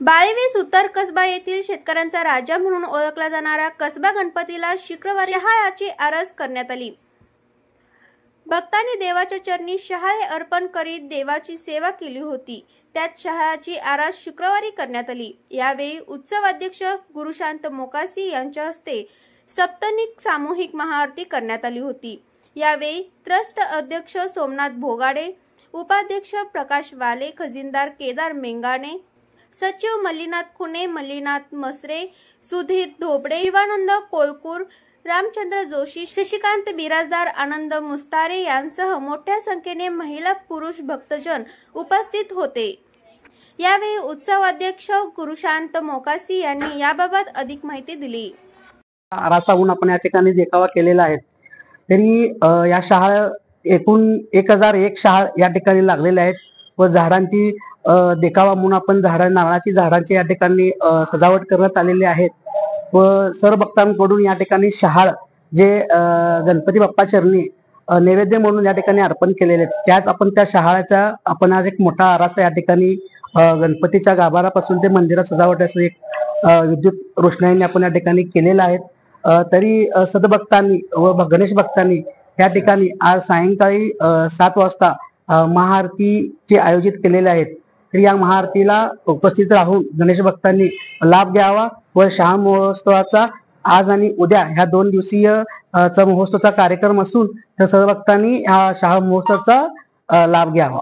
बाळेवीस उत्तर कसबा येथील शेतकऱ्यांचा राजा म्हणून ओळखला जाणारा कसबा गणपतीला शुक्रवारी शहाळ्याची आरास करण्यात आली। भक्तांनी देवाच्या चरणी शहाळे अर्पण करीत देवाची सेवा केली होती। त्यात शहाळ्याची आरास शुक्रवारी करण्यात आली। यावेळी उत्सव अध्यक्ष गुरुशांत मोकासी यांच्या हस्ते सप्तनिक सामूहिक महाआरती करण्यात आली होती। यावेळी ट्रस्ट अध्यक्ष सोमनाथ भोगाडे, उपाध्यक्ष प्रकाश वाले, खजिनदार केदार मेंगाणे, सचिव मल्लीनाथ खुने, मल्लीनाथ मसरे, सुधीर धोबडे, शिवानंद कोळकूर, रामचंद्र जोशी, शशिकांत बिराजदार, आनंद मुस्तारे यांसह मोठ्या संख्येने महिला पुरुष भक्तजन उपस्थित होते। यावेळी उत्सव अध्यक्ष गुरुशांत मोकासी यांनी याबाबत अधिक माहिती दिली। आरासाहून आपण या ठिकाणी देखावा केलेला आहे। तरी या शहाळ एकूण 1001 शहाळ या ठिकाणी लागलेल्या आहेत व झाडांची देखावा म्हणून आपण नारळाची झाडांची या ठिकाणी सजावट करण्यात आलेली आहेत व सर्व भक्तांकडून या ठिकाणी शहाळ जे गणपती बाप्पा चरणी नैवेद्य म्हणून या ठिकाणी अर्पण केलेले आहेत। त्याच आपण त्या शहाळ्याचा आपण आज एक मोठा आरासा या ठिकाणी गणपतीच्या गाभारापासून ते मंदिरात सजावट असं एक विद्युत रोषणाईने आपण या ठिकाणी केलेला आहे। तरी सदभक्तांनी व गणेश भक्तांनी या ठिकाणी आज सायंकाळी 7 वाजता महाआरतीचे आयोजित केलेले आहेत। तर या महाआरतीला उपस्थित राहून गणेश भक्तांनी लाभ घ्यावा व शहा महोत्सवाचा आज आणि उद्या ह्या 2 दिवसीय महोत्सवाचा कार्यक्रम असून त्या सर्व भक्तांनी हा शहा महोत्सवाचा लाभ घ्यावा।